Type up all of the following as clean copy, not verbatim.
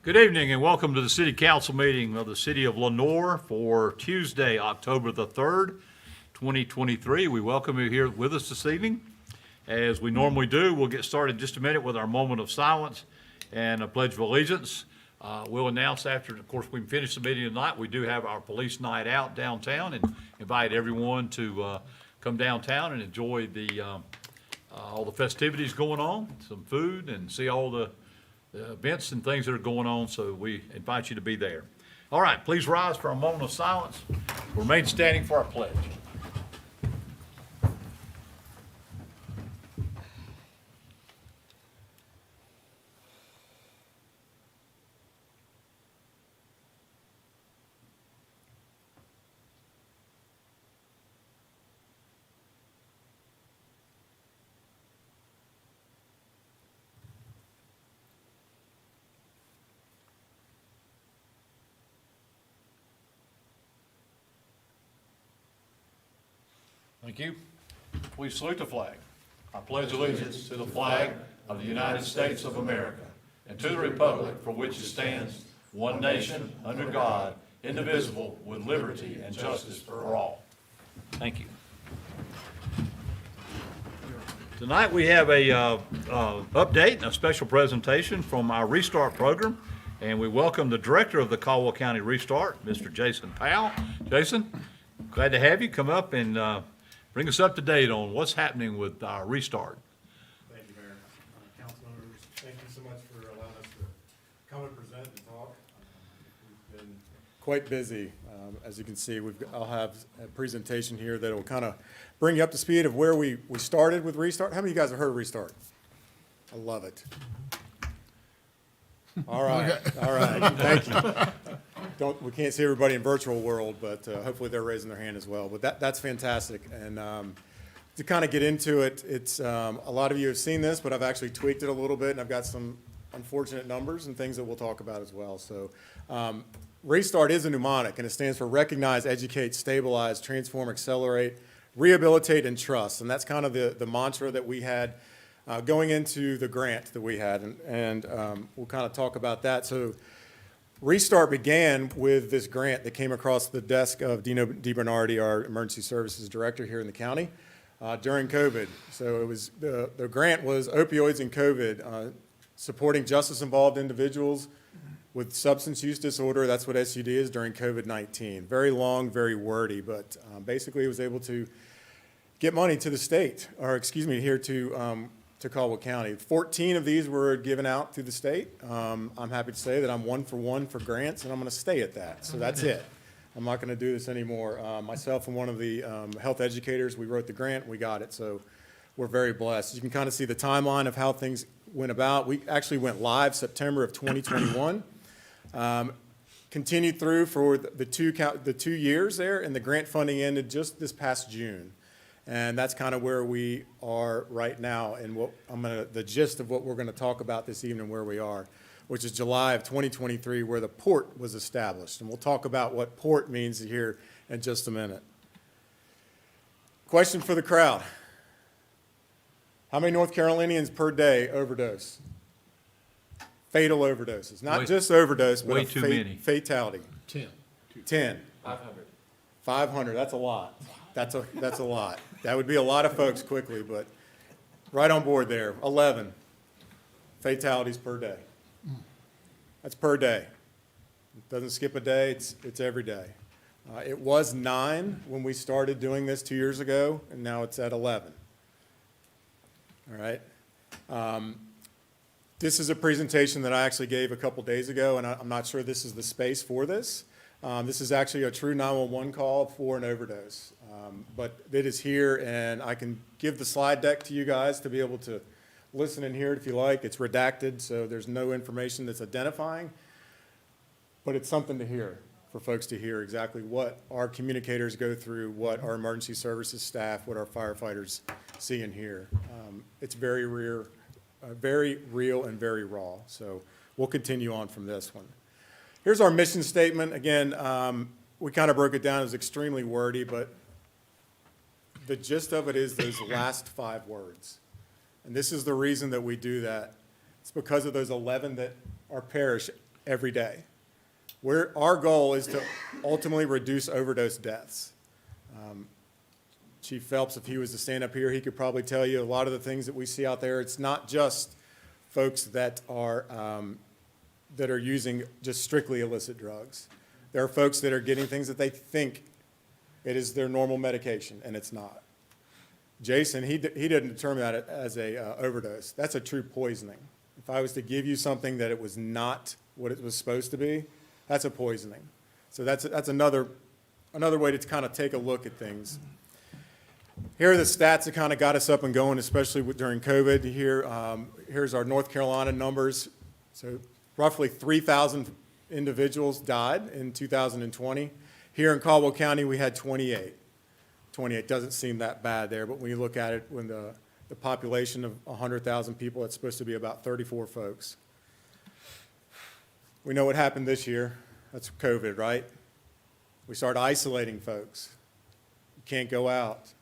Good evening and welcome to the City Council meeting of the City of Lenoir for Tuesday, October the 3rd, 2023. We welcome you here with us this evening. As we normally do, we'll get started in just a minute with our moment of silence and a pledge of allegiance. We'll announce after, of course, we finish the meeting tonight, we do have our police night out downtown and invite everyone to come downtown and enjoy all the festivities going on, some food, and see all the events and things that are going on, so we invite you to be there. All right, please rise for a moment of silence. Remain standing for our pledge. Thank you. Please salute the flag. I pledge allegiance to the flag of the United States of America and to the republic for which it stands, one nation, under God, indivisible, with liberty and justice for all. Thank you. Tonight we have a update and a special presentation from our Restart program, and we welcome the director of the Caldwell County Restart, Mr. Jason Powell. Jason, glad to have you come up and bring us up to date on what's happening with our Restart. Thank you, Mayor. Council members, thank you so much for allowing us to come and present and talk. We've been quite busy. As you can see, I'll have a presentation here that will kind of bring you up to speed of where we started with Restart. How many of you guys have heard of Restart? I love it. All right, all right, thank you. We can't see everybody in virtual world, but hopefully they're raising their hand as well. But that's fantastic. And to kind of get into it, it's a lot of you have seen this, but I've actually tweaked it a little bit, and I've got some unfortunate numbers and things that we'll talk about as well. So Restart is a mnemonic, and it stands for Recognize, Educate, Stabilize, Transform, Accelerate, Rehabilitate, and Trust. And that's kind of the mantra that we had going into the grant that we had, and we'll kind of talk about that. So Restart began with this grant that came across the desk of Dino DiBernardi, our emergency services director here in the county, during COVID. So it was the grant was opioids and COVID, supporting justice-involved individuals with substance use disorder. That's what SUD is during COVID-19. Very long, very wordy, but basically it was able to get money to the state, or excuse me, here to Caldwell County. 14 of these were given out through the state. I'm happy to say that I'm 1 for 1 for grants, and I'm going to stay at that. So that's it. I'm not going to do this anymore. Myself and one of the health educators, we wrote the grant, we got it. So we're very blessed. You can kind of see the timeline of how things went about. We actually went live September of 2021. Continued through for the 2 years there, and the grant funding ended just this past June. And that's kind of where we are right now, and the gist of what we're going to talk about this evening, where we are, which is July of 2023, where the port was established. And we'll talk about what port means here in just a minute. Question for the crowd. How many North Carolinians per day overdose? Fatal overdoses. Not just overdose, but way too many. Fatality. 10. 10. 500. 500, that's a lot. That's a lot. That would be a lot of folks quickly, but right on board there. 11 fatalities per day. That's per day. It doesn't skip a day, it's every day. It was 9 when we started doing this 2 years ago, and now it's at 11. All right. This is a presentation that I actually gave a couple days ago, and I'm not sure this is the space for this. This is actually a true 911 call for an overdose. But it is here, and I can give the slide deck to you guys to be able to listen and hear it if you like. It's redacted, so there's no information that's identifying, but it's something to hear, for folks to hear exactly what our communicators go through, what our emergency services staff, what our firefighters see and hear. It's very real and very raw, so we'll continue on from this one. Here's our mission statement. Again, we kind of broke it down as extremely wordy, but the gist of it is those last 5 words. And this is the reason that we do that. It's because of those 11 that are perished. every day. Our goal is to ultimately reduce overdose deaths. Chief Phelps, if he was to stand up here, he could probably tell you a lot of the things that we see out there. It's not just folks that are using just strictly illicit drugs. There are folks that are getting things that they think it is their normal medication, and it's not. Jason, he didn't determine that as a overdose. That's a true poisoning. If I was to give you something that it was not what it was supposed to be, that's a poisoning. So that's another way to kind of take a look at things. Here are the stats that kind of got us up and going, especially during COVID. Here's our North Carolina numbers. So roughly 3,000 individuals died in 2020. Here in Caldwell County, we had 28. 28 doesn't seem that bad there, but when you look at it, when the population of 100,000 people, it's supposed to be about 34 folks. We know what happened this year. That's COVID, right? We started isolating folks. You can't go out.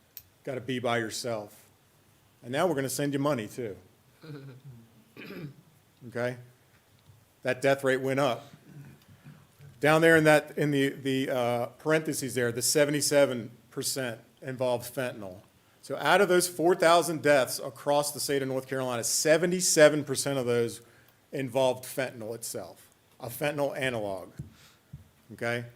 Got to be by yourself. And now we're going to send you money too. Okay? That death rate went up. Down there in the parentheses there, the 77% involved fentanyl. So out of those 4,000 deaths across the state of North Carolina, 77% of those involved fentanyl itself, a fentanyl analog. Okay?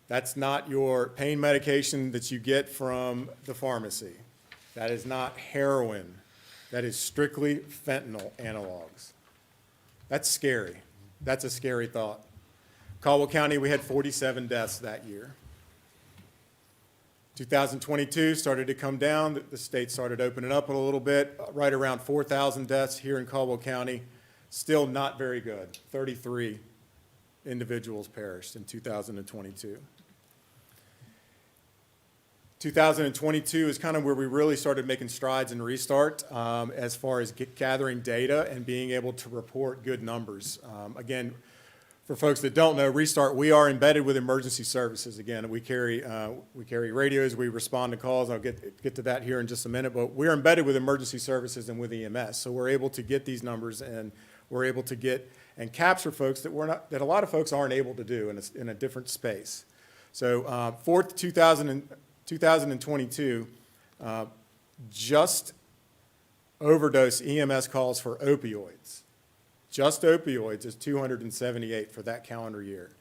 That's not your pain medication that you get from the pharmacy. That is not heroin. That is strictly fentanyl analogs. That's scary. That's a scary thought. Caldwell County, we had 47 deaths that year. 2022 started to come down. The state started opening up a little bit, right around 4,000 deaths here in Caldwell County. Still not very good. 33 individuals perished in 2022. 2022 is kind of where we really started making strides in Restart as far as gathering data and being able to report good numbers. Again, for folks that don't know, Restart, we are embedded with emergency services. Again, we carry radios, we respond to calls. I'll get to that here in just a minute, but we're embedded with emergency services and with EMS. So we're able to get these numbers, and we're able to get and capture folks that a lot of folks aren't able to do in a different space. So for 2022, just overdose EMS calls for opioids. Just opioids is 278 for that calendar year.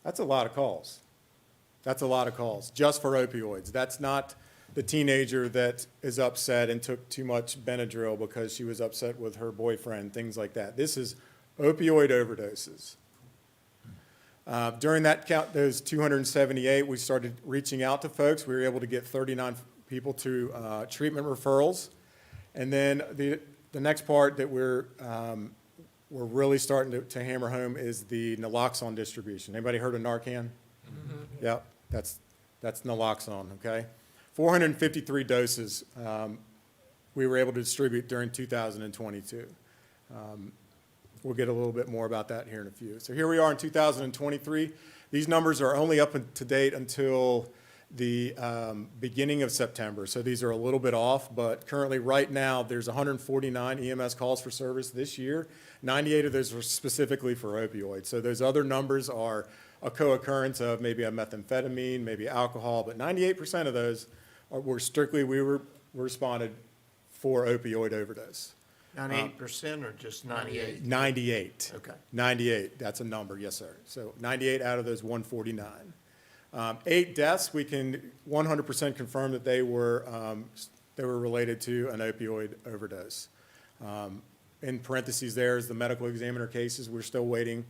That's a lot of calls. That's a lot of calls just for opioids. That's not the teenager that is upset and took too much Benadryl because she was upset with her boyfriend, things like that. This is opioid overdoses. During that count, those 278, we started reaching out to folks. We were able to get 39 people to treatment referrals. And then the next part that we're really starting to hammer home is the naloxone distribution. Anybody heard of Narcan? Mm-hmm. Yep, that's naloxone, okay? 453 doses we were able to distribute during 2022. We'll get a little bit more about that here in a few. So here we are in 2023. These numbers are only up to date until the beginning of September. So these are a little bit off, but currently right now there's 149 EMS calls for service this year. 98 of those are specifically for opioids. So those other numbers are a co-occurrence of maybe a methamphetamine, maybe alcohol, but 98% of those were strictly, we responded for opioid overdose. 98% or just 98? 98. Okay. 98, that's a number, yes, sir. So 98 out of those 149. 8 deaths, we can 100% confirm that they were related to an opioid overdose. In parentheses there is the medical examiner cases. We're still waiting.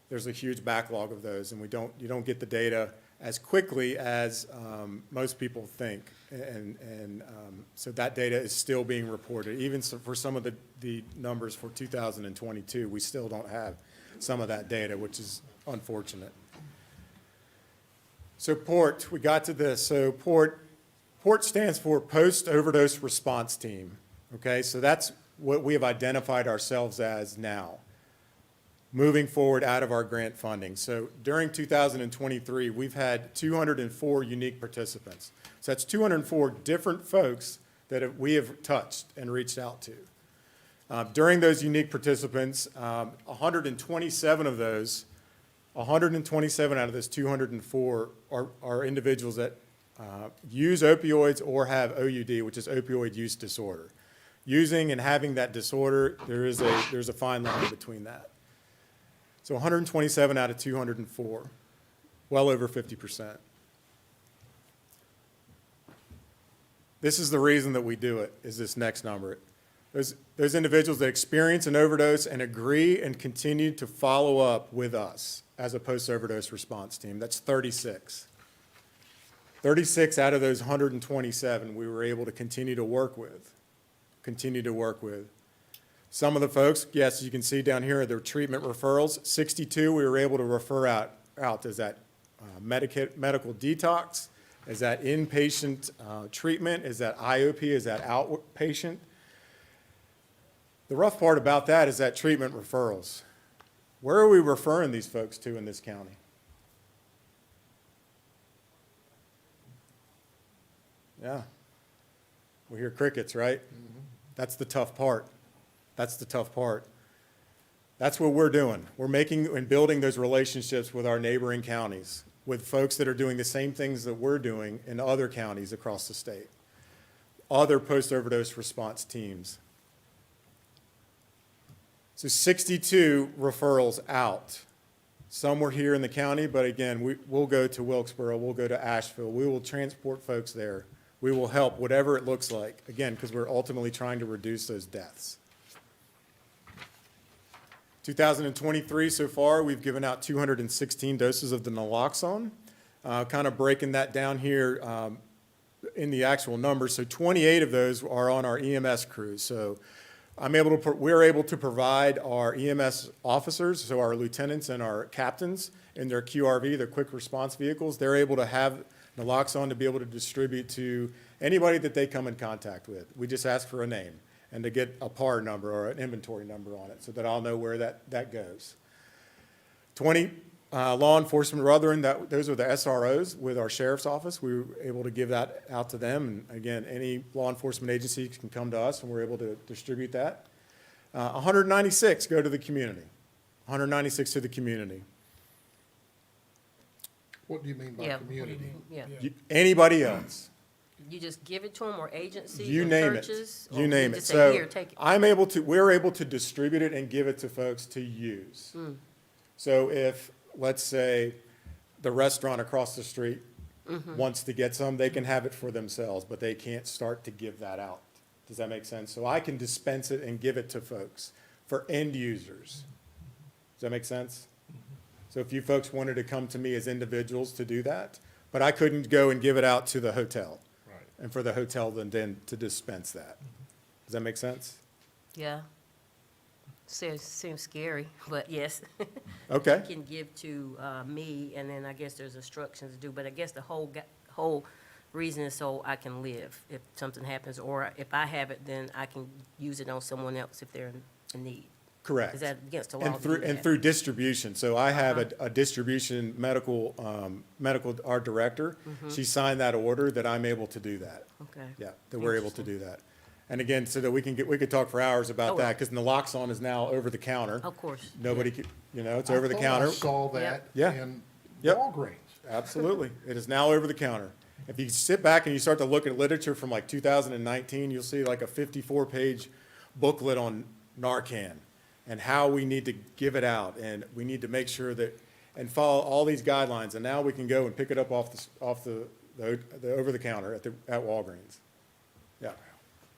There's a huge backlog of those, and you don't get the data as quickly as most people think. And so that data is still being reported. Even for some of the numbers for 2022, we still don't have some of that data, which is unfortunate. So PORT, we got to this. So PORT stands for Post-Overdose Response Team. Okay, so that's what we have identified ourselves as now, moving forward out of our grant funding. So during 2023, we've had 204 unique participants. So that's 204 different folks that we have touched and reached out to. During those unique participants, 127 of those, 127 out of those 204 are individuals that use opioids or have OUD, which is opioid use disorder. Using and having that disorder, there's a fine line between that. So 127 out of 204, well over 50%. This is the reason that we do it, is this next number. Those individuals that experience an overdose and agree and continue to follow up with us as a post-overdose response team, that's 36. 36 out of those 127 we were able to continue to work with. Some of the folks, yes, you can see down here, their treatment referrals. 62 we were able to refer out. Is that medical detox? Is that inpatient treatment? Is that IOP? Is that outpatient? The rough part about that is that treatment referrals. Where are we referring these folks to in this county? Yeah. We hear crickets, right? That's the tough part. That's what we're doing. We're making and building those relationships with our neighboring counties, with folks that are doing the same things that we're doing in other counties across the state, other post-overdose response teams. So 62 referrals out. Some were here in the county, but again, we'll go to Wilkesboro, we'll go to Asheville, we will transport folks there. We will help, whatever it looks like, again, because we're ultimately trying to reduce those deaths. 2023 so far, we've given out 216 doses of the naloxone. Kind of breaking that down here in the actual numbers. So 28 of those are on our EMS crews. So we're able to provide our EMS officers, so our lieutenants and our captains in their QRV, their quick response vehicles, they're able to have naloxone to be able to distribute to anybody that they come in contact with. We just ask for a name and to get a PAR number or an inventory number on it so that I'll know where that goes. 20 law enforcement brethren, those are the SROs with our sheriff's office. We were able to give that out to them. And again, any law enforcement agency can come to us and we're able to distribute that. 196 go to the community. 196 to the community. What do you mean by Yeah. community? Yeah, Anybody else? you just give it to them, or agencies, You or name it. churches? You or name it. just say, So "Here, take it." we're able to distribute it and give it to folks to use. So if, let's say, the restaurant across the street wants to get some, they can have it for themselves, but they can't start to give that out. Does that make sense? So I can dispense it and give it to folks for end users. Does that make sense? So if you folks wanted to come to me as individuals to do that, but I couldn't go and give it out to the hotel. Right. And for the hotel then to dispense that. Does that make sense? Yeah. Seems scary, but yes. Okay. You can give to me, and then I guess there's instructions to do, but I guess the whole reason is so I can live if something happens, or if I have it, then I can use it on someone else if they're in need. Correct. Is that against the law? And to do through, and that? through distribution, so I have a distribution medical, our director, she signed that order that I'm able to do that. Okay. Yeah, that we're able to do that. And again, so that we could talk for hours about Oh, that, because naloxone is now over the counter. Of course. Nobody could, it's over the I counter. saw that Yeah. in Yep. Walgreens. Absolutely. It is now over the counter. If you sit back and you start to look at literature from like 2019, you'll see like a 54-page booklet on Narcan and how we need to give it out, and we need to make sure that, and follow all these guidelines, and now we can go and pick it up off the over-the-counter at Walgreens. Yeah.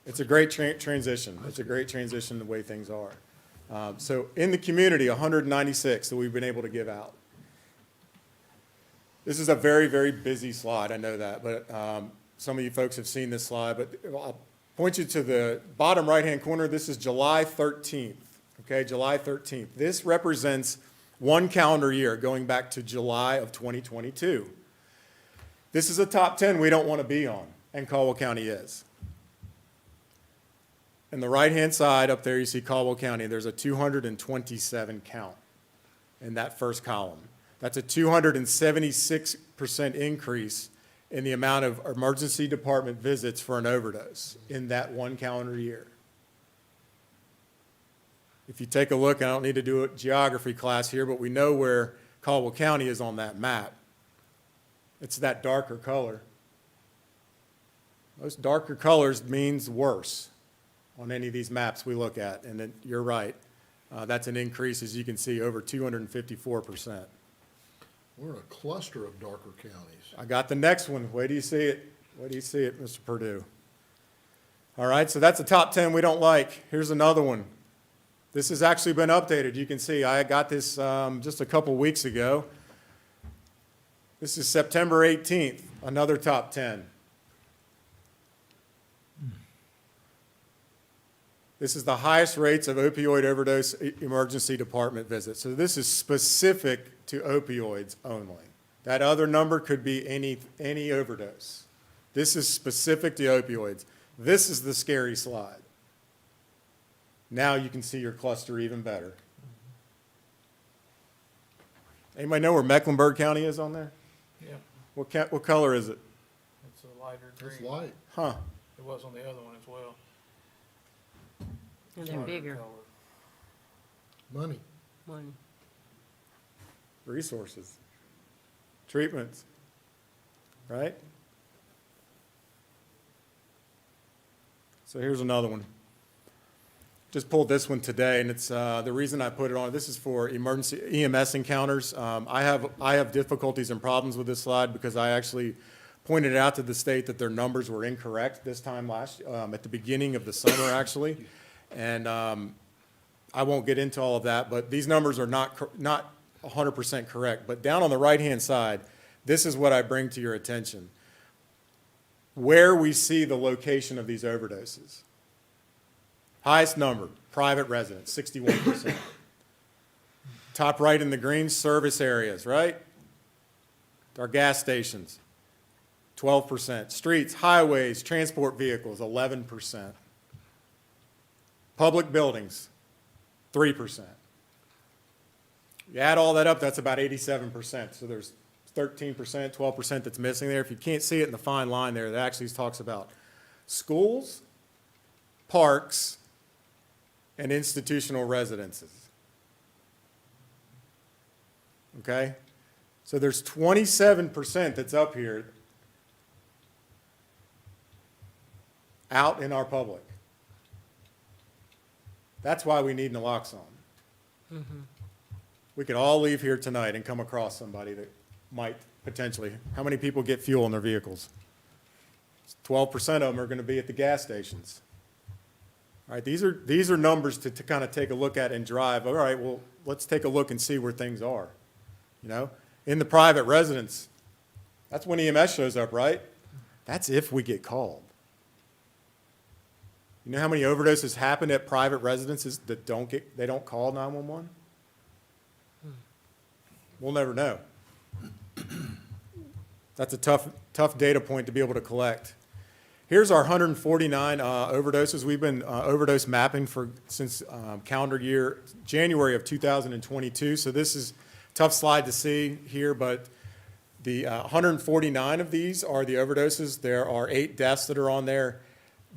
It's a great transition. It's a great transition the way things are. So in the community, 196 that we've been able to give out. This is a very, very busy slide, I know that, but some of you folks have seen this slide, but I'll point you to the bottom right-hand corner. This is July 13th, okay, July 13th. This represents one calendar year going back to July of 2022. This is a top 10 we don't want to be on, and Caldwell County is. In the right-hand side up there, you see Caldwell County. There's a 227 count in that first column. That's a 276% increase in the amount of emergency department visits for an overdose in that one calendar year. If you take a look, I don't need to do a geography class here, but we know where Caldwell County is on that map. It's that darker color. Those darker colors means worse on any of these maps we look at, and then you're right. That's an increase, as you can see, over 254%. We're in a cluster of darker counties. I got the next one. Wait till you see it. Wait till you see it, Mr. Purdue. All right, so that's the top 10 we don't like. Here's another one. This has actually been updated. You can see I got this just a couple weeks ago. This is September 18th, another top 10. This is the highest rates of opioid overdose emergency department visits. So this is specific to opioids only. That other number could be any overdose. This is specific to opioids. This is the scary slide. Now you can see your cluster even better. Anybody know where Mecklenburg County is on there? Yeah, What color is it? it's a lighter It's green. light. Huh. It was on the other one as well. And they're Lighter bigger. color. Money. One. Resources. Treatments. Right? So here's another one. Just pulled this one today, and it's the reason I put it on. This is for emergency EMS encounters. I have difficulties and problems with this slide because I actually pointed out to the state that their numbers were incorrect this time at the beginning of the summer, actually. And I won't get into all of that, but these numbers are not 100% correct. But down on the right-hand side, this is what I bring to your attention. Where we see the location of these overdoses. Highest number, private residents, 61%. Top right in the green, service areas, right? Our gas stations, 12%. Streets, highways, transport vehicles, 11%. Public buildings, 3%. You add all that up, that's about 87%. So there's 13%, 12% that's missing there. If you can't see it in the fine line there, that actually talks about schools, parks, and institutional residences. Okay? So there's 27% that's up here out in our public. That's why we need naloxone. We could all leave here tonight and come across somebody that might potentially, how many people get fuel in their vehicles? 12% of them are going to be at the gas stations. All right, these are numbers to kind of take a look at and drive. All right, well, let's take a look and see where things are. You know, in the private residence, that's when EMS shows up, right? That's if we get called. You know how many overdoses happen at private residences that they don't call 911? We'll never know. That's a tough data point to be able to collect. Here's our 149 overdoses. We've been overdose mapping since calendar year January of 2022. So this is a tough slide to see here, but the 149 of these are the overdoses. There are 8 deaths that are on there.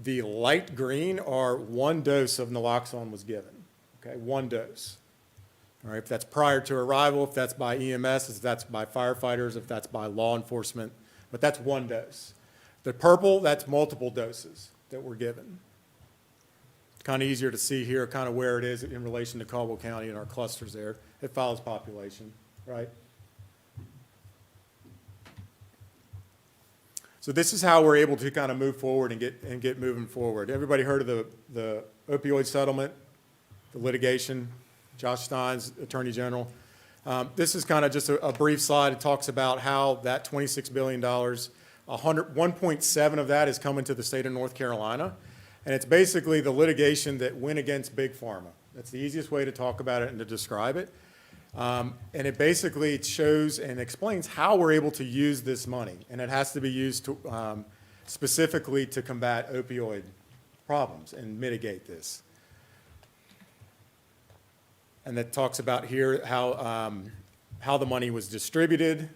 The light green are 1 dose of naloxone was given. Okay, 1 dose. All right, if that's prior to arrival, if that's by EMS, if that's by firefighters, if that's by law enforcement, but that's 1 dose. The purple, that's multiple doses that were given. Kind of easier to see here kind of where it is in relation to Caldwell County and our clusters there. It follows population, right? So this is how we're able to kind of move forward and get moving forward. Everybody heard of the opioid settlement, the litigation, Josh Stein's Attorney General. This is kind of just a brief slide. It talks about how that $26 billion, 1.7 of that is coming to the state of North Carolina. And it's basically the litigation that went against Big Pharma. That's the easiest way to talk about it and to describe it. And it basically shows and explains how we're able to use this money. And it has to be used to, specifically to combat opioid problems and mitigate this. And that talks about here how the money was distributed.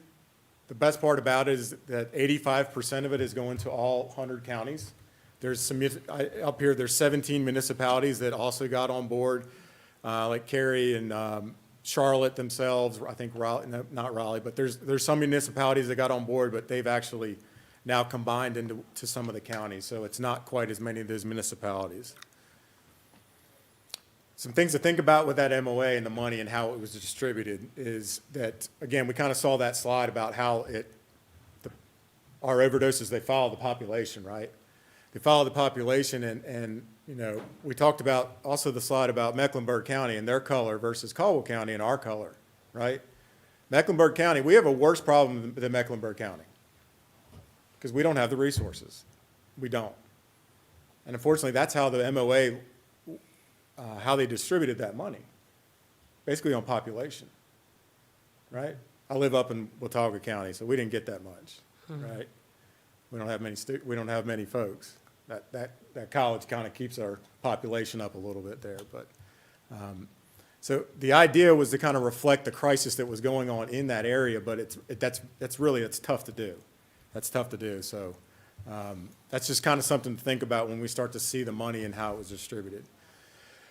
The best part about it is that 85% of it is going to all 100 counties. There's some, up here, there's 17 municipalities that also got on board. like Cary and Charlotte themselves, I think Raleigh, no, not Raleigh, but there's some municipalities that got on board, but they've actually now combined into some of the counties, so it's not quite as many of those municipalities. Some things to think about with that MOA and the money and how it was distributed is that, again, we kind of saw that slide about how our overdoses, they follow the population, right? They follow the population and, you know, we talked about also the slide about Mecklenburg County and their color versus Caldwell County and our color, right? Mecklenburg County, we have a worse problem than Mecklenburg County because we don't have the resources. We don't. And unfortunately, that's how the MOA, how they distributed that money, basically on population, right? I live up in Watauga County, so we didn't get that much, right? We don't have many folks. That college kind of keeps our population up a little bit there, but, so the idea was to kind of reflect the crisis that was going on in that area, but that's tough to do. That's tough to do, so, that's just kind of something to think about when we start to see the money and how it was distributed.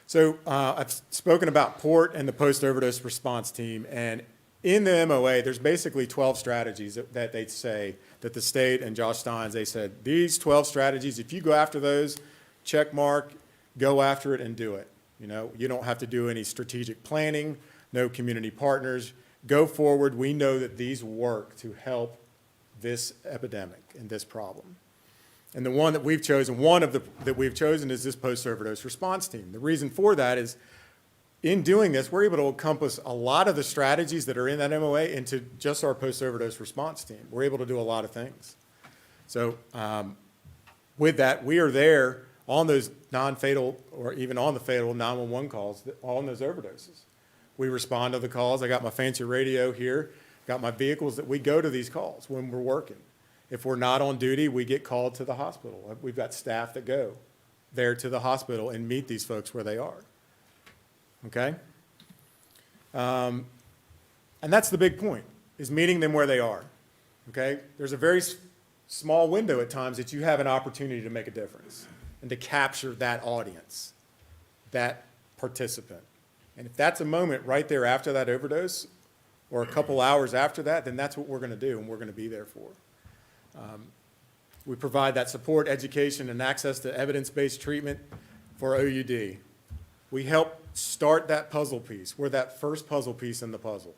So, I've spoken about PORT and the post-overdose response team, and in the MOA, there's basically 12 strategies that they say, that the state and Josh Steins, they said, these 12 strategies, if you go after those, check mark, go after it and do it. You know, you don't have to do any strategic planning, no community partners. Go forward. We know that these work to help this epidemic and this problem. And the one that we've chosen, that we've chosen is this post-overdose response team. The reason for that is, in doing this, we're able to encompass a lot of the strategies that are in that MOA into just our post-overdose response team. We're able to do a lot of things. So with that, we are there on those non-fatal or even on the fatal 911 calls, on those overdoses. We respond to the calls. I got my fancy radio here, got my vehicles that we go to these calls when we're working. If we're not on duty, we get called to the hospital. We've got staff that go there to the hospital and meet these folks where they are. Okay? And that's the big point, is meeting them where they are. Okay? There's a very small window at times that you have an opportunity to make a difference and to capture that audience, that participant. And if that's a moment right there after that overdose or a couple hours after that, then that's what we're going to do and we're going to be there for. We provide that support, education, and access to evidence-based treatment for OUD. We help start that puzzle piece. We're that first puzzle piece in the puzzle,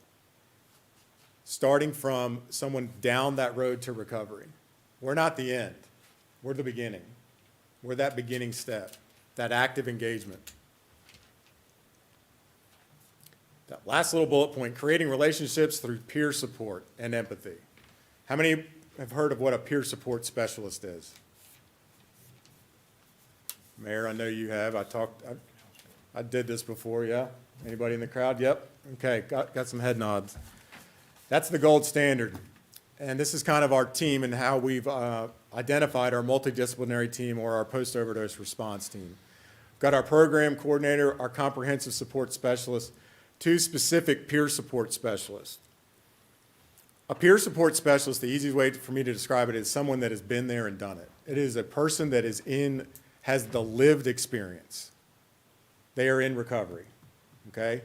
starting from someone down that road to recovery. We're not the end. We're the beginning. We're that beginning step, that active engagement. That last little bullet point, creating relationships through peer support and empathy. How many have heard of what a peer support specialist is? Mayor, I know you have. I did this before, yeah? Anybody in the crowd? Yep. Okay, got some head nods. That's the gold standard. And this is kind of our team and how we've identified our multidisciplinary team or our post-overdose response team. We've got our program coordinator, our comprehensive support specialist, 2 specific peer support specialists. A peer support specialist, the easiest way for me to describe it is someone that has been there and done it. It is a person that has the lived experience. They are in recovery, okay?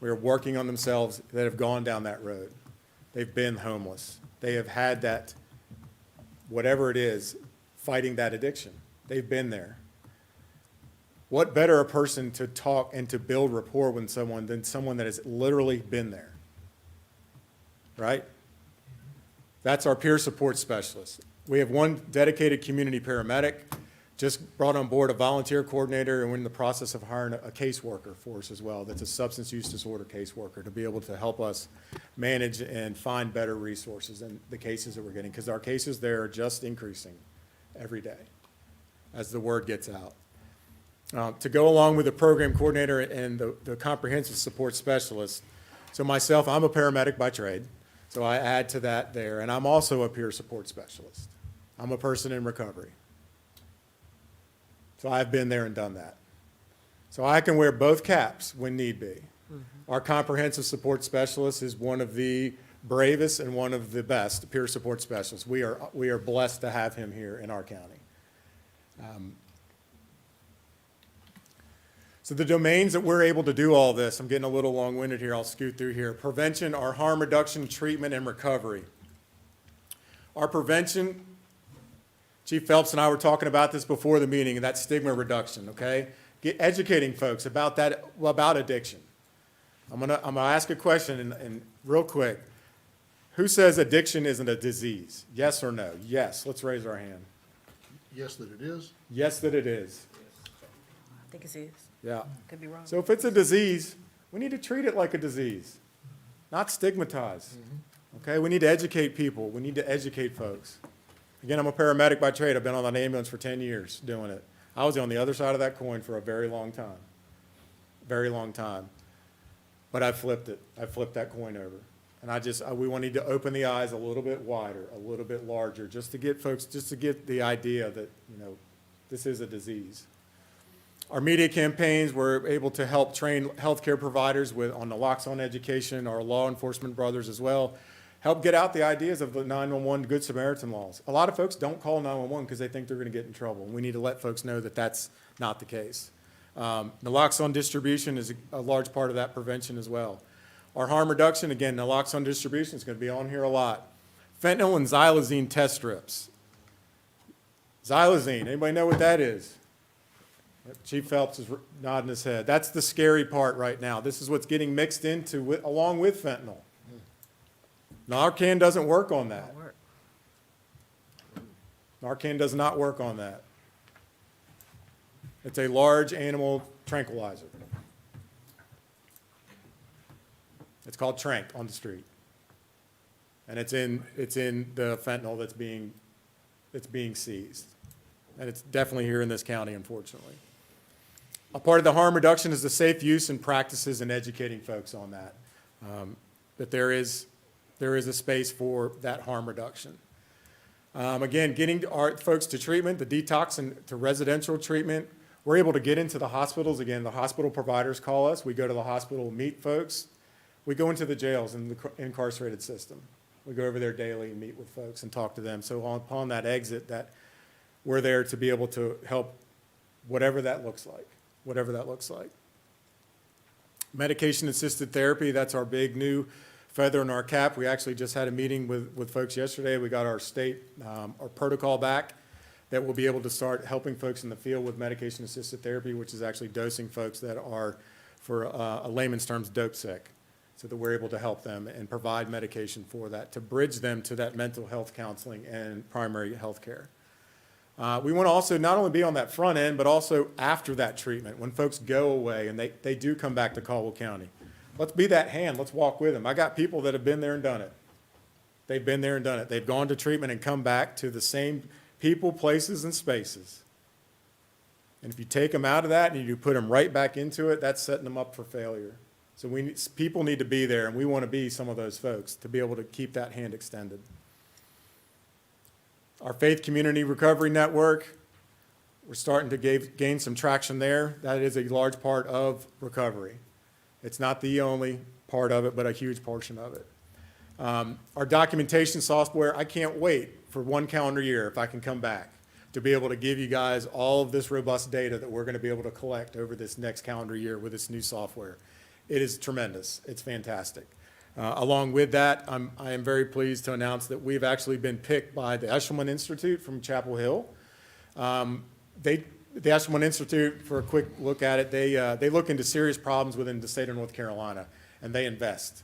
We are working on themselves that have gone down that road. They've been homeless. They have had that, whatever it is, fighting that addiction. They've been there. What better a person to talk and to build rapport with someone than someone that has literally been there, right? That's our peer support specialist. We have 1 dedicated community paramedic, just brought on board a volunteer coordinator, and we're in the process of hiring a caseworker for us as well. That's a substance use disorder caseworker to be able to help us manage and find better resources in the cases that we're getting, because our cases there are just increasing every day as the word gets out. To go along with the program coordinator and the comprehensive support specialist, so myself, I'm a paramedic by trade, so I add to that there, and I'm also a peer support specialist. I'm a person in recovery. So I've been there and done that. So I can wear both caps when need be. Our comprehensive support specialist is one of the bravest and one of the best peer support specialists. We are blessed to have him here in our county. So the domains that we're able to do all this, I'm getting a little long-winded here, I'll scoot through here. Prevention, our harm reduction, treatment, and recovery. Our prevention, Chief Phelps and I were talking about this before the meeting, and that's stigma reduction, okay? Educating folks about that, about addiction. I'm gonna ask a question and real quick. Who says addiction isn't a disease? Yes or no? Yes, let's raise our hand. Yes, that it is. Yes, that it is. I think it is. Yeah. Could be wrong. So if it's a disease, we need to treat it like a disease, not stigmatize. Okay, we need to educate people. We need to educate folks. Again, I'm a paramedic by trade. I've been on an ambulance for 10 years doing it. I was on the other side of that coin for a very long time. Very long time. But I flipped it. I flipped that coin over. And we need to open the eyes a little bit wider, a little bit larger, just to get folks, just to get the idea that, this is a disease. Our media campaigns, we're able to help train healthcare providers on naloxone education, our law enforcement brothers as well, help get out the ideas of the 911 Good Samaritan laws. A lot of folks don't call 911 because they think they're going to get in trouble. And we need to let folks know that that's not the case. Naloxone distribution is a large part of that prevention as well. Our harm reduction, again, naloxone distribution is going to be on here a lot. Fentanyl and xylazine test strips. Xylazine, anybody know what that is? Chief Phelps is nodding his head. That's the scary part right now. This is what's getting mixed into along with fentanyl. Narcan doesn't work on that. Narcan does not work on that. It's a large animal tranquilizer. It's called Trank on the street. And it's in the fentanyl that's being seized. And it's definitely here in this county, unfortunately. A part of the harm reduction is the safe use and practices and educating folks on that. That there is a space for that harm reduction. Again, getting our folks to treatment, the detox and to residential treatment. We're able to get into the hospitals. Again, the hospital providers call us. We go to the hospital, meet folks. We go into the jails and the incarcerated system. We go over there daily and meet with folks and talk to them. So upon that exit, that we're there to be able to help whatever that looks like, whatever that looks like. Medication-assisted therapy, that's our big new feather in our cap. We actually just had a meeting with folks yesterday. We got our state, our protocol back that will be able to start helping folks in the field with medication-assisted therapy, which is actually dosing folks that are, for a layman's terms, dope sick, so that we're able to help them and provide medication for that, to bridge them to that mental health counseling and primary health care. We want to also not only be on that front end, but also after that treatment, when folks go away and they do come back to Caldwell County. Let's be that hand. Let's walk with them. I got people that have been there and done it. They've been there and done it. They've gone to treatment and come back to the same people, places, and spaces. And if you take them out of that and you put them right back into it, that's setting them up for failure. So people need to be there, and we want to be some of those folks to be able to keep that hand extended. Our Faith Community Recovery Network, we're starting to gain some traction there. That is a large part of recovery. It's not the only part of it, but a huge portion of it. Our documentation software, I can't wait for one calendar year, if I can come back, to be able to give you guys all of this robust data that we're going to be able to collect over this next calendar year with this new software. It is tremendous. It's fantastic. Along with that, I am very pleased to announce that we've actually been picked by the Eshelman Institute from Chapel Hill. The Eshelman Institute, for a quick look at it, they look into serious problems within the state of North Carolina, and they invest.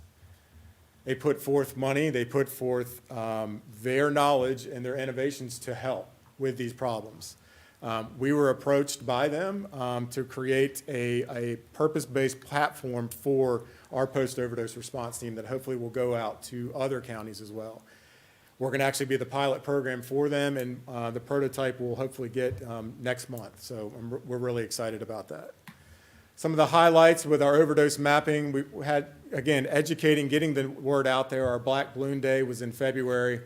They put forth money, they put forth their knowledge and their innovations to help with these problems. We were approached by them to create a purpose-based platform for our post-overdose response team that hopefully will go out to other counties as well. We're going to actually be the pilot program for them, and the prototype will hopefully get next month. So we're really excited about that. Some of the highlights with our overdose mapping, we had, again, educating, getting the word out there. Our Black Balloon Day was in February.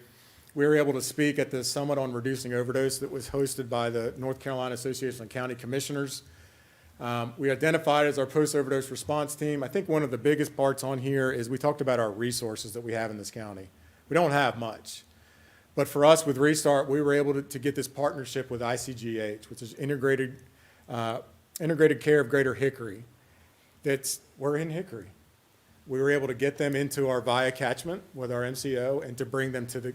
We were able to speak at the Summit on Reducing Overdose that was hosted by the North Carolina Association of County Commissioners. We identified as our post-overdose response team. I think one of the biggest parts on here is we talked about our resources that we have in this county. We don't have much. But for us with Restart, we were able to get this partnership with ICGH, which is Integrated Integrated Care of Greater Hickory. We're in Hickory. We were able to get them into our VIA catchment with our MCO and to bring them to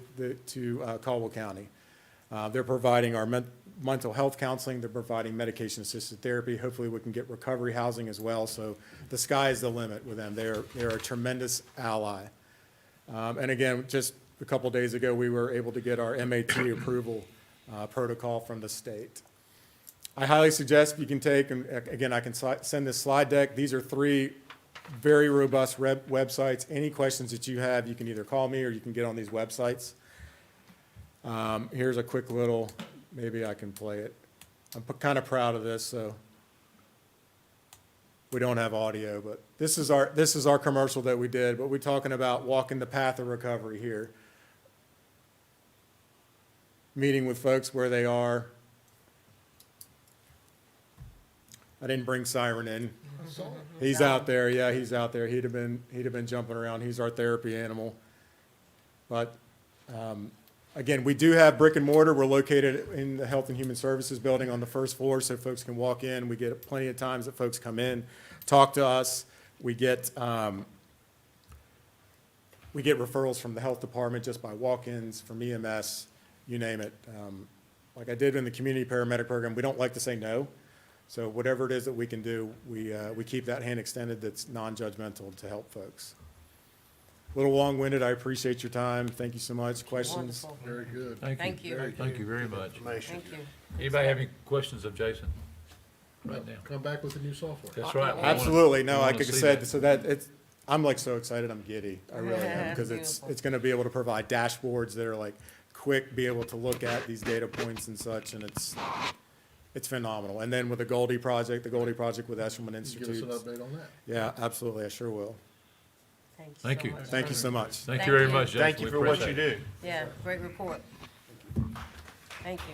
Caldwell County. They're providing our mental health counseling, they're providing medication-assisted therapy. Hopefully, we can get recovery housing as well. So the sky is the limit with them. They're a tremendous ally. And again, just a couple days ago, we were able to get our MAT approval protocol from the state. I highly suggest you can take, and again, I can send this slide deck. These are 3 very robust websites. Any questions that you have, you can either call me or you can get on these websites. Here's a quick little, maybe I can play it. I'm kind of proud of this, so we don't have audio, but this is our commercial that we did, but we're talking about walking the path of recovery here. Meeting with folks where they are. I didn't bring Siren in. He's out there, yeah, he's out there. He'd have been jumping around. He's our therapy animal. But, again, we do have brick and mortar. We're located in the Health and Human Services building on the first floor, so folks can walk in. We get plenty of times that folks come in, talk to us. We get referrals from the health department just by walk-ins, from EMS, you name it. Like I did in the community paramedic program, we don't like to say no. So whatever it is that we can do, we keep that hand extended that's non-judgmental to help folks. A little long-winded, I appreciate your time. Thank you so much. Questions? Wonderful. Very good. Thank you. Thank you very much. Information. Thank you. Anybody have any questions of Jason? Right now. Come back with the new software. That's right. We wanna- Absolutely. No, we like wanna I see said, that. so that I'm like so excited, I'm giddy. I really am, because Beautiful. it's gonna be able to provide dashboards that are like quick, be able to look at these data points and such, and it's phenomenal. And then with the Goldie project with Eshelman Can you Institute. give us an update on that? Yeah, absolutely, I sure will. Thank you. so much. Thank you so much. Thank you Thank very you. much, Jason. Thank you We for what you appreciate it. do. Yeah, great report. Thank you.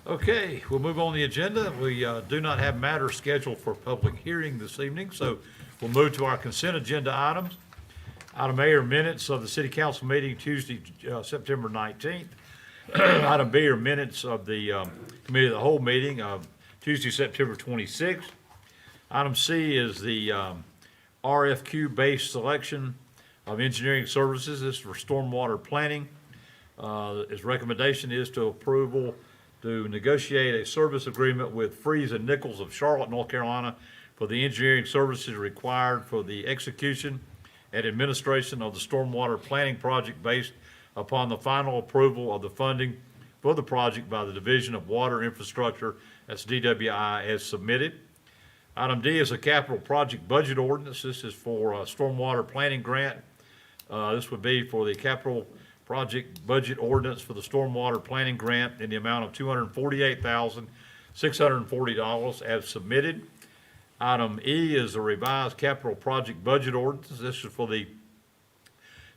Okay, we'll move on the agenda. We do not have matters scheduled for public hearing this evening, so we'll move to our consent agenda items. Item A are minutes of the city council meeting Tuesday, September 19th. Item B are minutes of the committee of the whole meeting of Tuesday, September 26th. Item C is the RFQ-based selection of engineering services. This is for stormwater planning. His recommendation is to approval to negotiate a service agreement with Freeze and Nichols of Charlotte, North Carolina, for the engineering services required for the execution and administration of the stormwater planning project based upon the final approval of the funding for the project by the Division of Water Infrastructure, that's DWI, as submitted. Item D is a capital project budget ordinance. This is for a stormwater planning grant. This would be for the capital project budget ordinance for the stormwater planning grant in the amount of $248,640 as submitted. Item E is a revised capital project budget ordinance. This is for the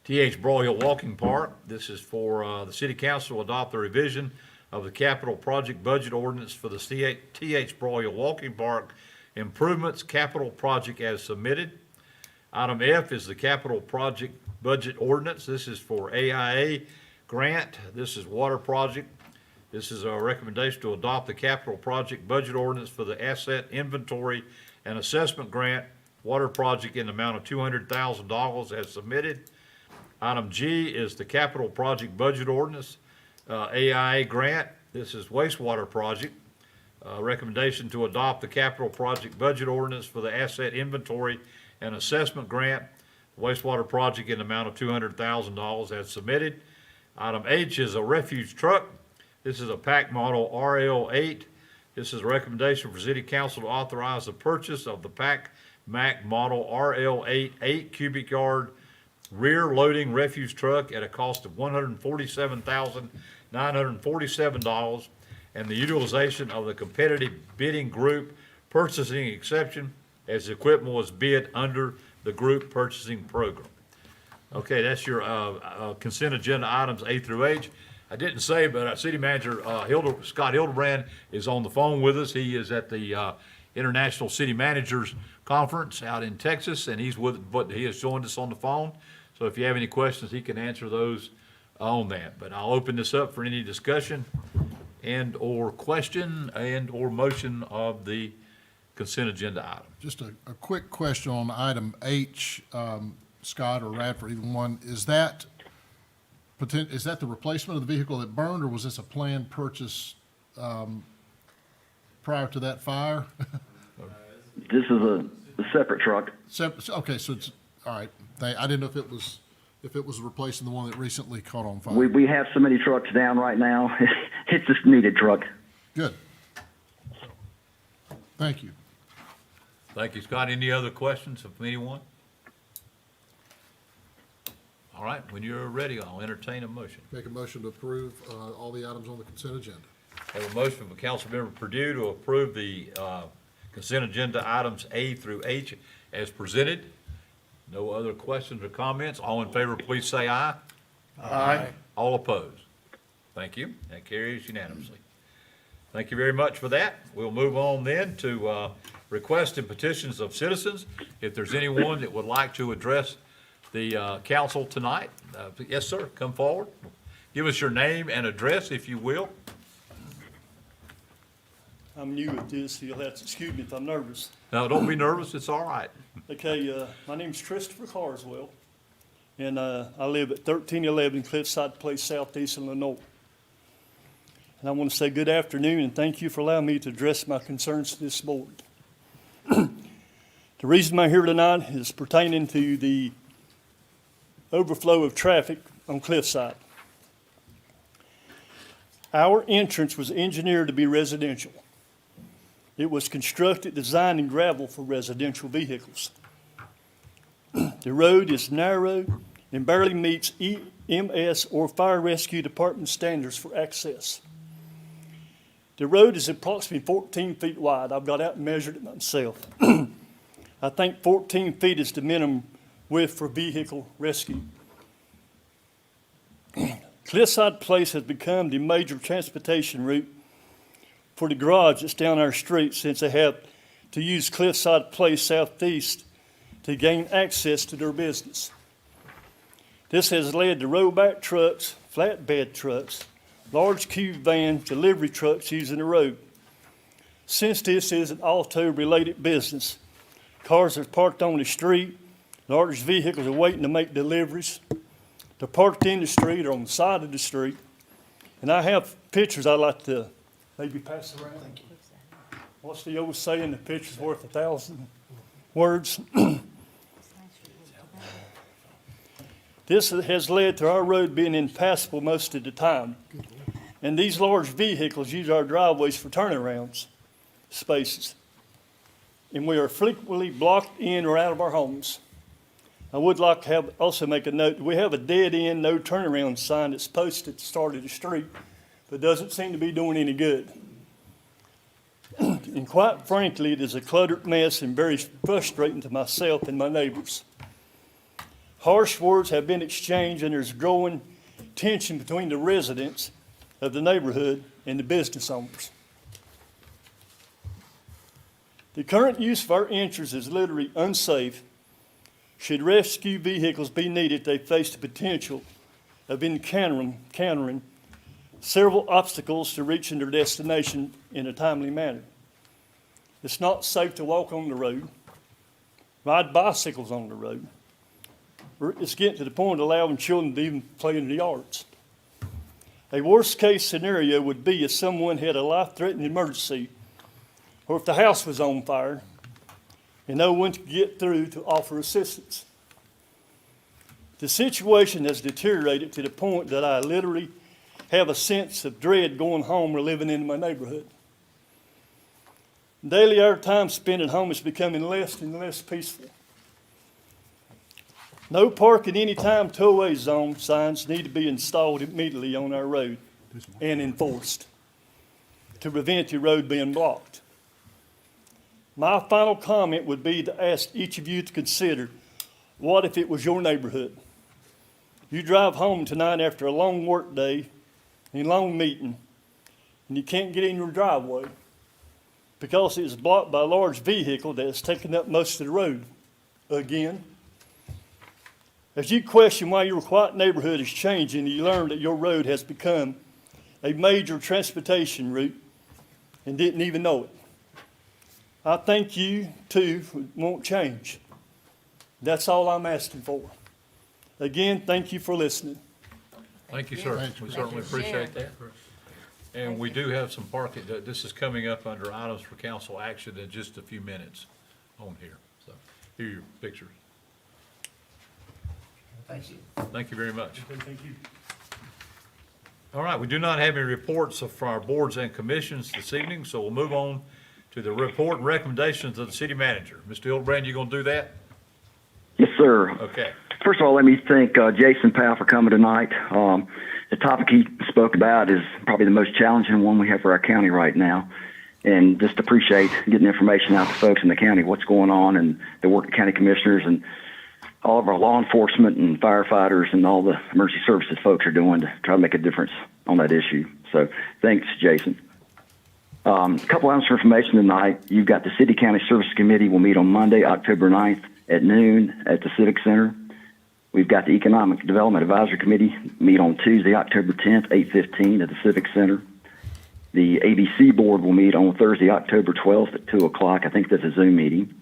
T.H. Broyhill Walking Park. This is for the city council to adopt the revision of the capital project budget ordinance for the T.H. Broyhill Walking Park improvements capital project as submitted. Item F is the capital project budget ordinance. This is for AIA grant. This is water project. This is a recommendation to adopt the capital project budget ordinance for the asset inventory and assessment grant water project in the amount of $200,000 as submitted. Item G is the capital project budget ordinance, AIA grant. This is wastewater project. Recommendation to adopt the capital project budget ordinance for the asset inventory and assessment grant wastewater project in the amount of $200,000 as submitted. Item H is a refuge truck. This is a PAC model RL8. This is a recommendation for city council to authorize the purchase of the PAC MAC model RL8 8 cubic yard rear loading refuse truck at a cost of $147,947 and the utilization of the competitive bidding group purchasing exception as the equipment was bid under the group purchasing program. Okay, that's your consent agenda items A through H. I didn't say, but our city manager, Scott Hildebrand, is on the phone with us. He is at the International City Managers Conference out in Texas, and he has joined us on the phone. So if you have any questions, he can answer those on that. But I'll open this up for any discussion. and/or question and/or motion of the consent agenda item? Just a quick question on item H, Scott or Radford, either one. Is that the replacement of the vehicle that burned, or was this a planned purchase prior to that fire? This is a separate truck. Okay, so it's, all right. I didn't know if it was replacing the one that recently caught on fire. We have so many trucks down right now. It's just needed truck. Good. Thank you. Thank you, Scott. Any other questions of anyone? All right, when you're ready, I'll entertain a motion. Make a motion to approve all the items on the consent agenda. Have a motion from Councilmember Purdue to approve the consent agenda items A through H as presented. No other questions or comments. All in favor, please say aye. Aye. All opposed? Thank you. That carries unanimously. Thank you very much for that. We'll move on then to requests and petitions of citizens. If there's anyone that would like to address the council tonight, yes, sir, come forward. Give us your name and address, if you will. I'm new at this, so you'll have to excuse me if I'm nervous. No, don't be nervous. It's all right. Okay, my name's Christopher Carswell, and I live at 1311 Cliffside Place, Southeast in Lenoir. And I want to say good afternoon and thank you for allowing me to address my concerns to this board. The reason I'm here tonight is pertaining to the overflow of traffic on Cliffside. Our entrance was engineered to be residential. It was constructed, designed, and gravel for residential vehicles. The road is narrow and barely meets EMS or Fire Rescue Department standards for access. The road is approximately 14 feet wide. I've got out and measured it myself. I think 14 feet is the minimum width for vehicle rescue. Cliffside Place has become the major transportation route for the garage that's down our street, since they have to use Cliffside Place Southeast to gain access to their business. This has led to rollback trucks, flatbed trucks, large cube vans, delivery trucks using the road. Since this is an auto-related business, cars are parked on the street, large vehicles are waiting to make deliveries. They're parked in the street or on the side of the street. And I have pictures I'd like to maybe pass around. Thank you. What's the old saying, the picture's worth 1,000 words? This has led to our road being impassable most of the time. And these large vehicles use our driveways for turnarounds spaces. And we are frequently blocked in or out of our homes. I would like to also make a note, we have a dead end, no turnaround sign that's posted at the start of the street, but doesn't seem to be doing any good. And quite frankly, it is a cluttered mess and very frustrating to myself and my neighbors. Harsh words have been exchanged, and there's growing tension between the residents of the neighborhood and the business owners. The current use of our entrance is literally unsafe. Should rescue vehicles be needed, they face the potential of encountering several obstacles to reaching their destination in a timely manner. It's not safe to walk on the road, ride bicycles on the road. It's getting to the point of allowing children to even play in the yards. A worst-case scenario would be if someone had a life-threatening emergency, or if the house was on fire, and no one could get through to offer assistance. The situation has deteriorated to the point that I literally have a sense of dread going home or living in my neighborhood. Daily, our time spent at home is becoming less and less peaceful. No parking anytime tow-away zone signs need to be installed immediately on our road and enforced to prevent the road being blocked. My final comment would be to ask each of you to consider, what if it was your neighborhood? You drive home tonight after a long work day and a long meeting, and you can't get in your driveway because it is blocked by a large vehicle that has taken up most of the road again. As you question why your quiet neighborhood is changing, you learn that your road has become a major transportation route and didn't even know it. I think you too won't change. That's all I'm asking for. Again, thank you for listening. Thank you, sir. Thank you. We certainly Thank you for appreciate that. And we do have some parking, this is coming up under items for council action in just a few minutes on here. So, here are your pictures. Thank you. Thank you very much. Thank you. All right, we do not have any reports from our boards and commissions this evening, so we'll move on to the report and recommendations of the city manager. Mr. Hildebrand, you gonna do that? Yes, sir. Okay. First of all, let me thank Jason Powell for coming tonight. The topic he spoke about is probably the most challenging one we have for our county right now. And just appreciate getting information out to folks in the county, what's going on, and the work of county commissioners and all of our law enforcement and firefighters and all the emergency services folks are doing to try to make a difference on that issue. So thanks, Jason. A couple items for information tonight. You've got the City County Service Committee will meet on Monday, October 9th at noon at the Civic Center. We've got the Economic Development Advisory Committee meet on Tuesday, October 10th, 8:15 at the Civic Center. The ABC Board will meet on Thursday, October 12th at 2 o'clock. I think that's a Zoom meeting.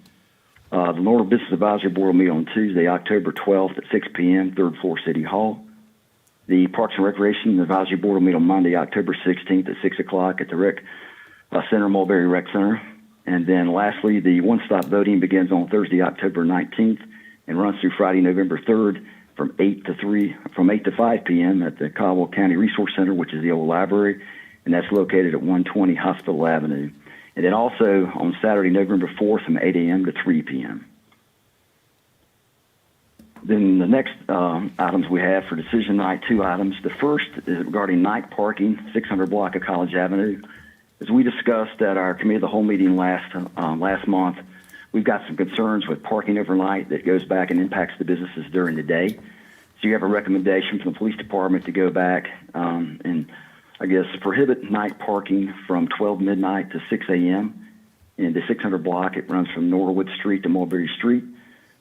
The Lenore Business Advisory Board will meet on Tuesday, October 12th at 6 p.m., third floor City Hall. The Parks and Recreation Advisory Board will meet on Monday, October 16th at 6 o'clock at the Rec Center, Mulberry Rec Center. And then lastly, the one-stop voting begins on Thursday, October 19th and runs through Friday, November 3rd from 8 to 5 p.m. at the Caldwell County Resource Center, which is the old library, and that's located at 120 Hospital Avenue. And then also on Saturday, November 4th from 8 a.m. to 3 p.m. Then the next items we have for decision night, two items. The first is regarding night parking, 600 block of College Avenue. As we discussed at our committee of the whole meeting last month, we've got some concerns with parking overnight that goes back and impacts the businesses during the day. So you have a recommendation from the police department to go back and, I guess, prohibit night parking from 12 midnight to 6 a.m. In the 600 block, it runs from Norwood Street to Mulberry Street,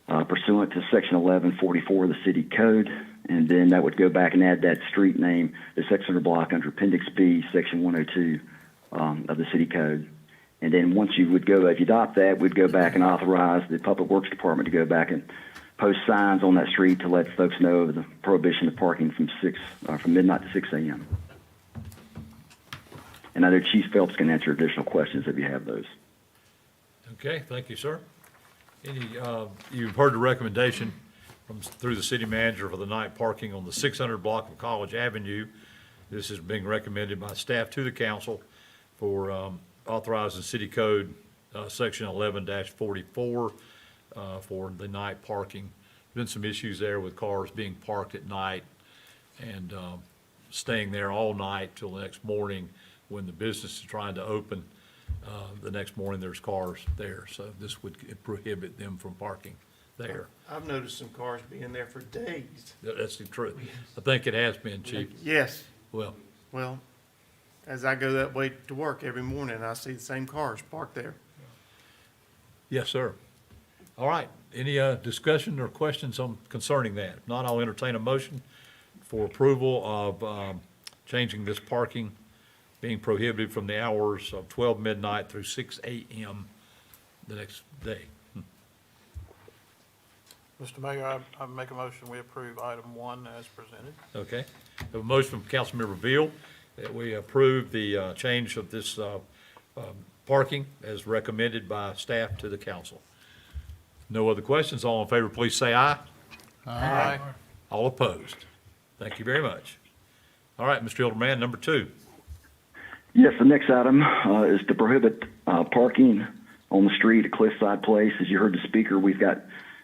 pursuant to Section 1144 of the City Code. And then that would go back and add that street name, the 600 block, under Appendix B, Section 102 of the City Code. And then once you would go, if you adopt that, we'd go back and authorize the Public Works Department to go back and post signs on that street to let folks know of the prohibition of parking from midnight to 6 a.m. And I know Chief Phelps can answer additional questions if you have those. Okay, thank you, sir. You've heard the recommendation through the city manager for the night parking on the 600 block of College Avenue. This is being recommended by staff to the council for authorizing city code section 11-44 for the night parking. Been some issues there with cars being parked at night and staying there all night till the next morning when the business is trying to open. The next morning, there's cars there, so this would prohibit them from parking there. I've noticed some cars being there for days. That's the truth. I think it has been, Chief. Yes, Well, well, as I go that way to work every morning, I see the same cars parked there. yes, sir. All right, any discussion or questions concerning that? If not, I'll entertain a motion for approval of changing this parking being prohibited from the hours of 12 midnight through 6 a.m. the next day. Mr. Mayor, I make a motion, we approve item 1 as presented. Okay. We have a motion from Councilmember Veal that we approve the change of this parking as recommended by staff to the council. No other questions. All in favor, please say aye. Aye. All opposed. Thank you very much. All right, Mr. Hildebrand, number 2. Yes, the next item is to prohibit parking on the street at Cliffside Place. As you heard the speaker, we've got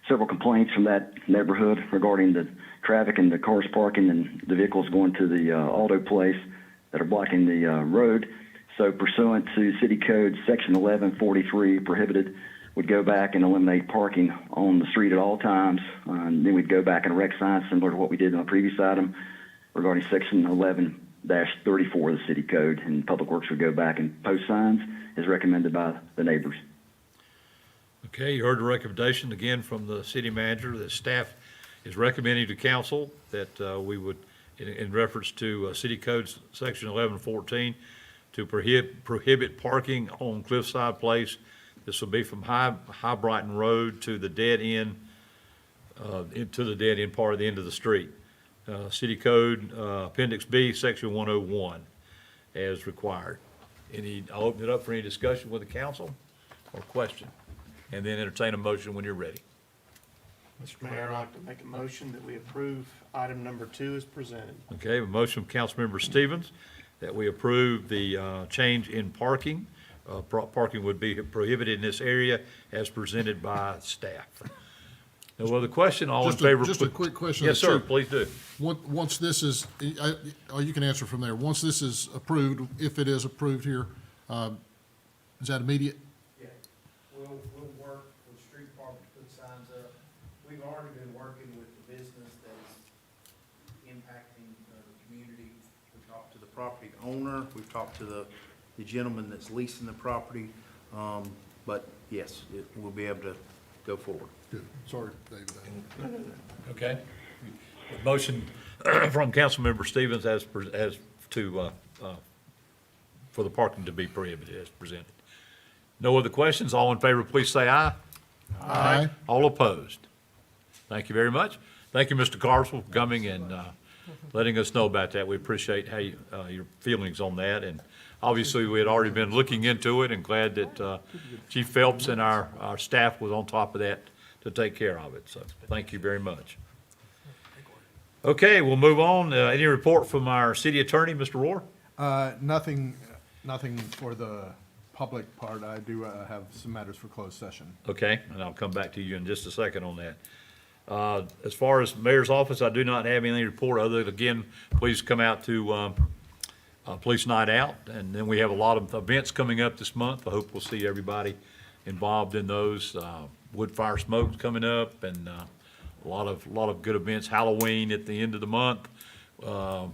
several complaints from that neighborhood regarding the traffic and the cars parking and the vehicles going to the auto place that are blocking the road. So pursuant to City Code Section 1143, prohibited, would go back and eliminate parking on the street at all times. And then we'd go back and erect signs similar to what we did in the previous item regarding Section 11-34 of the City Code, and Public Works would go back and post signs as recommended by the neighbors. Okay, you heard the recommendation again from the city manager that staff is recommending to council that we would in reference to City Code Section 1114 to prohibit parking on Cliffside Place. This will be from High Brighton Road to the dead end, into the dead end part of the end of the street. City Code Appendix B, Section 101, as required. I'll open it up for any discussion with the council or question, and then entertain a motion when you're ready. Mr. Mayor, I'd like to make a motion that we approve item number 2 as presented. Okay, a motion from Councilmember Stevens that we approve the change in parking. Parking would be prohibited in this area as presented by staff. No other question, all in favor? Just a quick question. Yes, sir, too. please do. Once this is, or you can answer from there, once this is approved, if it is approved here, is that immediate? Yeah, we'll work with the street department to put signs up. We've already been working with the business that is impacting the community. We've talked to the property owner, we've talked to the gentleman that's leasing the property. But yes, we'll be able to go forward. Good. Sorry, David. Okay. Motion from Councilmember Stevens for the parking to be prohibited as presented. No other questions? All in favor, please say aye. Aye. All opposed? Thank you very much. Thank you, Mr. Carswell, for coming and letting us know about that. We appreciate how your feelings on that. And obviously, we had already been looking into it and glad that Chief Phelps and our staff was on top of that to take care of it. So thank you very much. Okay, we'll move on. Any report from our city attorney, Mr. Rohr? Nothing for the public part. I do have some matters for closed session. Okay, and I'll come back to you in just a second on that. As far as mayor's office, I do not have anything to report other than, again, please come out to Police Night Out. And then we have a lot of events coming up this month. I hope we'll see everybody involved in those. Wood Fire Smoke's coming up, and a lot of good events. Halloween at the end of the month. The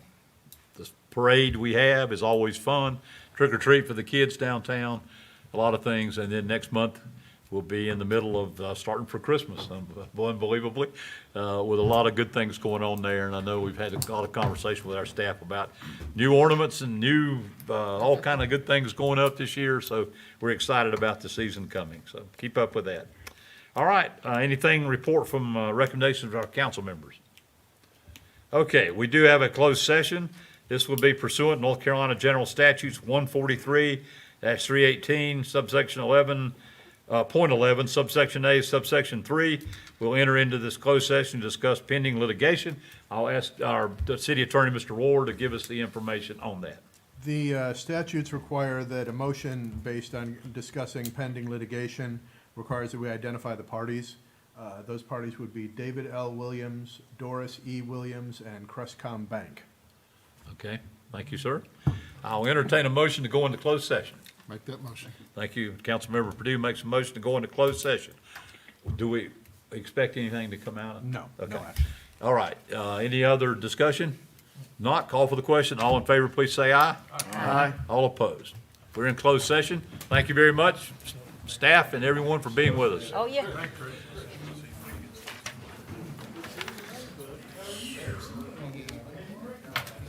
parade we have is always fun. Trick or treat for the kids downtown. A lot of things. And then next month, we'll be in the middle of starting for Christmas, unbelievably, with a lot of good things going on there. And I know we've had a lot of conversation with our staff about new ornaments and new, all kind of good things going up this year. So we're excited about the season coming. So keep up with that. All right, anything report from recommendations of our council members? Okay, we do have a closed session. This will be pursuant to North Carolina General Statutes 143-318, subsection 11, point 11, subsection A, subsection 3. We'll enter into this closed session to discuss pending litigation. I'll ask the city attorney, Mr. Ward, to give us the information on that. The statutes require that a motion based on discussing pending litigation requires that we identify the parties. Those parties would be David L. Williams, Doris E. Williams, and Crestcom Bank. Okay, thank you, sir. I'll entertain a motion to go into closed session. Make that motion. Thank you. Councilmember Purdue makes a motion to go into closed session. Do we expect anything to come out? No, Okay. no action. All right, any other discussion? Not, call for the question. All in favor, please say aye. Aye. All opposed. We're in closed session. Thank you very much, staff and everyone, for being with us. Oh, yeah.